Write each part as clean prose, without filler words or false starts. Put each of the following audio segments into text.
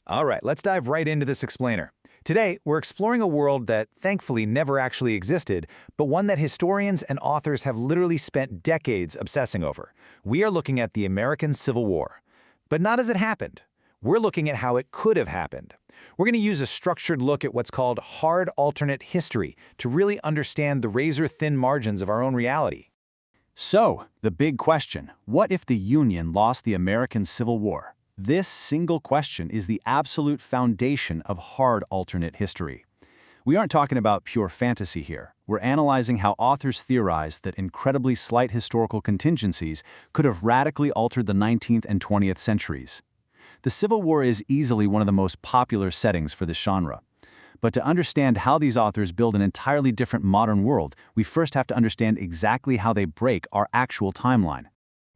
All right, let's dive right into this explainer. Today, we're exploring a world that thankfully never actually existed, but one that historians and authors have literally spent decades obsessing over. We are looking at the American Civil War. But not as it happened. We're looking at how it could have happened. We're going to use a structured look at what's called hard alternate history to really understand the razor-thin margins of our own reality. So, the big question, what if the Union lost the American Civil War? This single question is the absolute foundation of hard alternate history. We aren't talking about pure fantasy here. We're analyzing how authors theorize that incredibly slight historical contingencies could have radically altered the 19th and 20th centuries. The Civil War is easily one of the most popular settings for this genre. But to understand how these authors build an entirely different modern world, we first have to understand exactly how they break our actual timeline.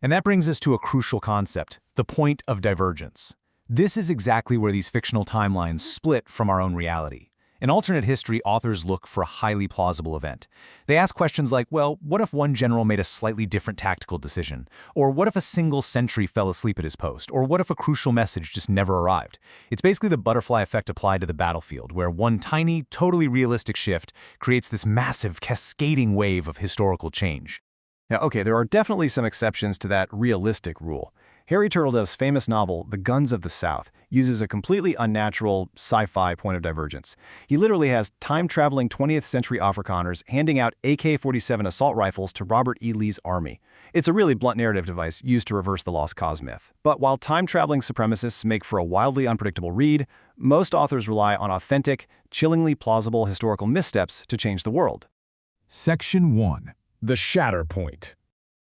And that brings us to a crucial concept, the point of divergence. This is exactly where these fictional timelines split from our own reality. In alternate history, authors look for a highly plausible event. They ask questions like, well, what if one general made a slightly different tactical decision? Or what if a single sentry fell asleep at his post? Or what if a crucial message just never arrived? It's basically the butterfly effect applied to the battlefield, where one tiny, totally realistic shift creates this massive, cascading wave of historical change. Now, okay, there are definitely some exceptions to that realistic rule. Harry Turtledove's famous novel, The Guns of the South, uses a completely unnatural sci-fi point of divergence. He literally has time-traveling 20th century Afrikaners handing out AK-47 assault rifles to Robert E. Lee's army. It's a really blunt narrative device used to reverse the lost cause myth. But while time-traveling supremacists make for a wildly unpredictable read, most authors rely on authentic, chillingly plausible historical missteps to change the world. Section 1. The Shatter Point.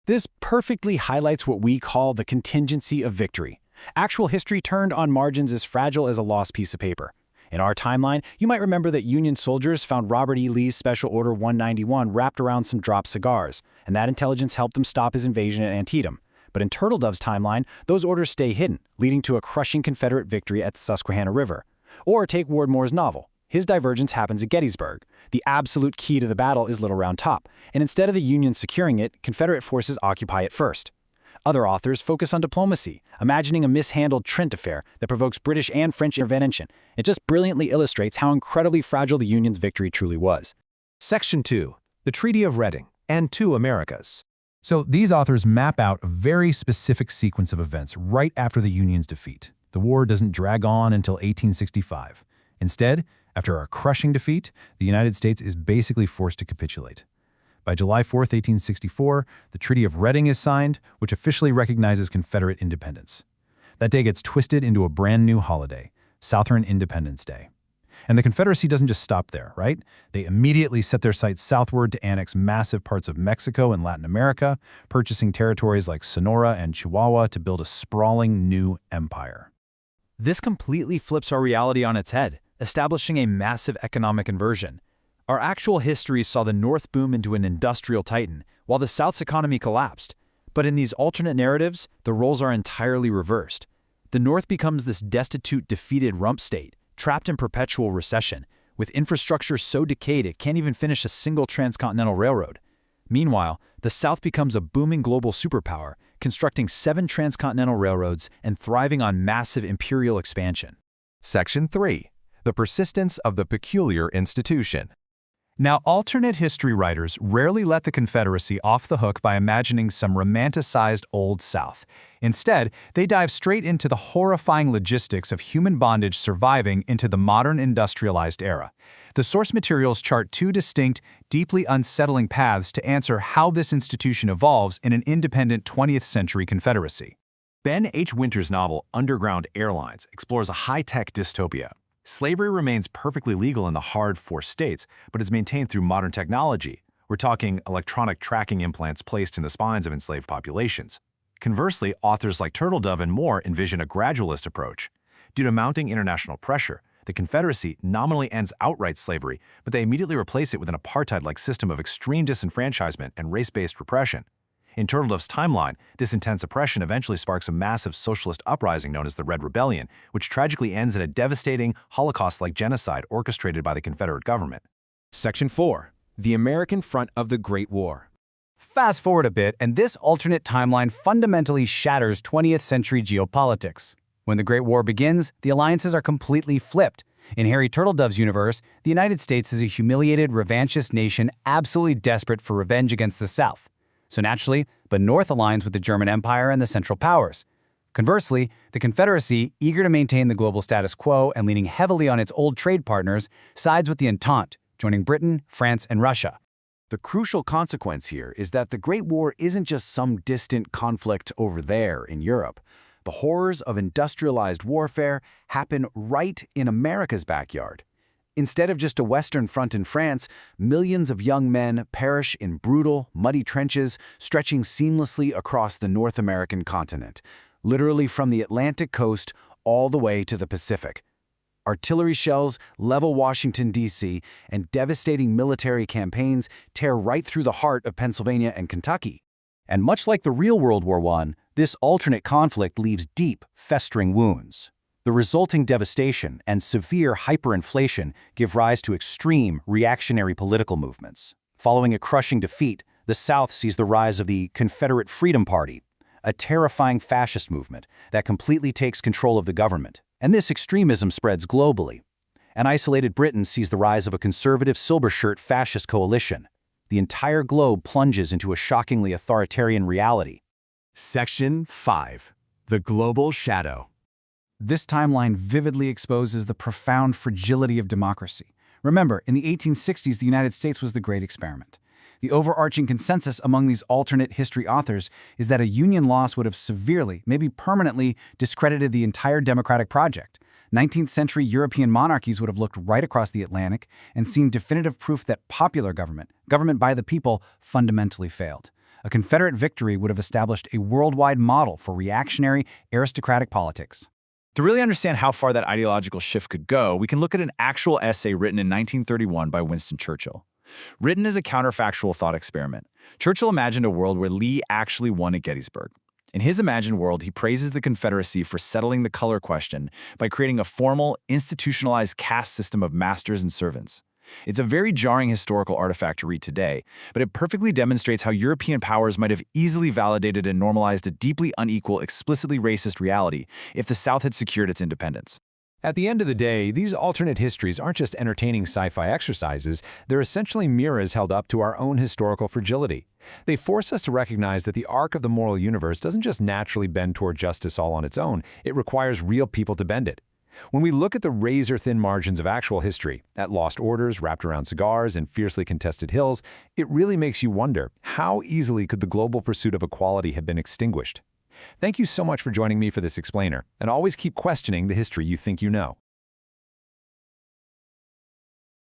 This perfectly highlights what we call the contingency of victory. Actual history turned on margins as fragile as a lost piece of paper. In our timeline, you might remember that Union soldiers found Robert E. Lee's Special Order 191 wrapped around some dropped cigars, and that intelligence helped them stop his invasion at Antietam. But in Turtledove's timeline, those orders stay hidden, leading to a crushing Confederate victory at the Susquehanna River. Or take Ward Moore's novel. His divergence happens at Gettysburg. The absolute key to the battle is Little Round Top, and instead of the Union securing it, Confederate forces occupy it first. Other authors focus on diplomacy, imagining a mishandled Trent affair that provokes British and French intervention. It just brilliantly illustrates how incredibly fragile the Union's victory truly was. Section 2. The Treaty of Reading and Two Americas. So these authors map out a very specific sequence of events right after the Union's defeat. The war doesn't drag on until 1865. Instead, after a crushing defeat, the United States is basically forced to capitulate. By July 4, 1864, the Treaty of Reading is signed, which officially recognizes Confederate independence. That day gets twisted into a brand new holiday, Southern Independence Day. And the Confederacy doesn't just stop there, right? They immediately set their sights southward to annex massive parts of Mexico and Latin America, purchasing territories like Sonora and Chihuahua to build a sprawling new empire. This completely flips our reality on its head, establishing a massive economic inversion. Our actual history saw the North boom into an industrial titan, while the South's economy collapsed. But in these alternate narratives, the roles are entirely reversed. The North becomes this destitute, defeated rump state, trapped in perpetual recession, with infrastructure so decayed it can't even finish a single transcontinental railroad. Meanwhile, the South becomes a booming global superpower, constructing 7 transcontinental railroads and thriving on massive imperial expansion. Section 3. The Persistence of the Peculiar Institution. Now, alternate history writers rarely let the Confederacy off the hook by imagining some romanticized Old South. Instead, they dive straight into the horrifying logistics of human bondage surviving into the modern industrialized era. The source materials chart 2 distinct, deeply unsettling paths to answer how this institution evolves in an independent 20th century Confederacy. Ben H. Winter's novel Underground Airlines explores a high-tech dystopia. Slavery remains perfectly legal in the hard forced states, but is maintained through modern technology. We're talking electronic tracking implants placed in the spines of enslaved populations. Conversely, authors like Turtledove and Moore envision a gradualist approach. Due to mounting international pressure, the Confederacy nominally ends outright slavery, but they immediately replace it with an apartheid-like system of extreme disenfranchisement and race-based repression. In Turtledove's timeline, this intense oppression eventually sparks a massive socialist uprising known as the Red Rebellion, which tragically ends in a devastating, Holocaust-like genocide orchestrated by the Confederate government. Section 4. The American Front of the Great War. Fast forward a bit, and this alternate timeline fundamentally shatters 20th century geopolitics. When the Great War begins, the alliances are completely flipped. In Harry Turtledove's universe, the United States is a humiliated, revanchist nation absolutely desperate for revenge against the South. So naturally, the North aligns with the German Empire and the Central Powers. Conversely, the Confederacy, eager to maintain the global status quo and leaning heavily on its old trade partners, sides with the Entente, joining Britain, France, and Russia. The crucial consequence here is that the Great War isn't just some distant conflict over there in Europe. The horrors of industrialized warfare happen right in America's backyard. Instead of just a Western front in France, millions of young men perish in brutal, muddy trenches stretching seamlessly across the North American continent, literally from the Atlantic coast all the way to the Pacific. Artillery shells level Washington, D.C., and devastating military campaigns tear right through the heart of Pennsylvania and Kentucky. And much like the real World War I, this alternate conflict leaves deep, festering wounds. The resulting devastation and severe hyperinflation give rise to extreme, reactionary political movements. Following a crushing defeat, the South sees the rise of the Confederate Freedom Party, a terrifying fascist movement that completely takes control of the government. And this extremism spreads globally. An isolated Britain sees the rise of a conservative silver-shirt fascist coalition. The entire globe plunges into a shockingly authoritarian reality. Section 5. The Global Shadow. This timeline vividly exposes the profound fragility of democracy. Remember, in the 1860s, the United States was the great experiment. The overarching consensus among these alternate history authors is that a Union loss would have severely, maybe permanently, discredited the entire democratic project. 19th century European monarchies would have looked right across the Atlantic and seen definitive proof that popular government, government by the people, fundamentally failed. A Confederate victory would have established a worldwide model for reactionary, aristocratic politics. To really understand how far that ideological shift could go, we can look at an actual essay written in 1931 by Winston Churchill. Written as a counterfactual thought experiment, Churchill imagined a world where Lee actually won at Gettysburg. In his imagined world, he praises the Confederacy for settling the color question by creating a formal, institutionalized caste system of masters and servants. It's a very jarring historical artifact to read today, but it perfectly demonstrates how European powers might have easily validated and normalized a deeply unequal, explicitly racist reality if the South had secured its independence. At the end of the day, these alternate histories aren't just entertaining sci-fi exercises, they're essentially mirrors held up to our own historical fragility. They force us to recognize that the arc of the moral universe doesn't just naturally bend toward justice all on its own, it requires real people to bend it. When we look at the razor-thin margins of actual history, at lost orders wrapped around cigars and fiercely contested hills, it really makes you wonder, how easily could the global pursuit of equality have been extinguished? Thank you so much for joining me for this explainer, and always keep questioning the history you think you know.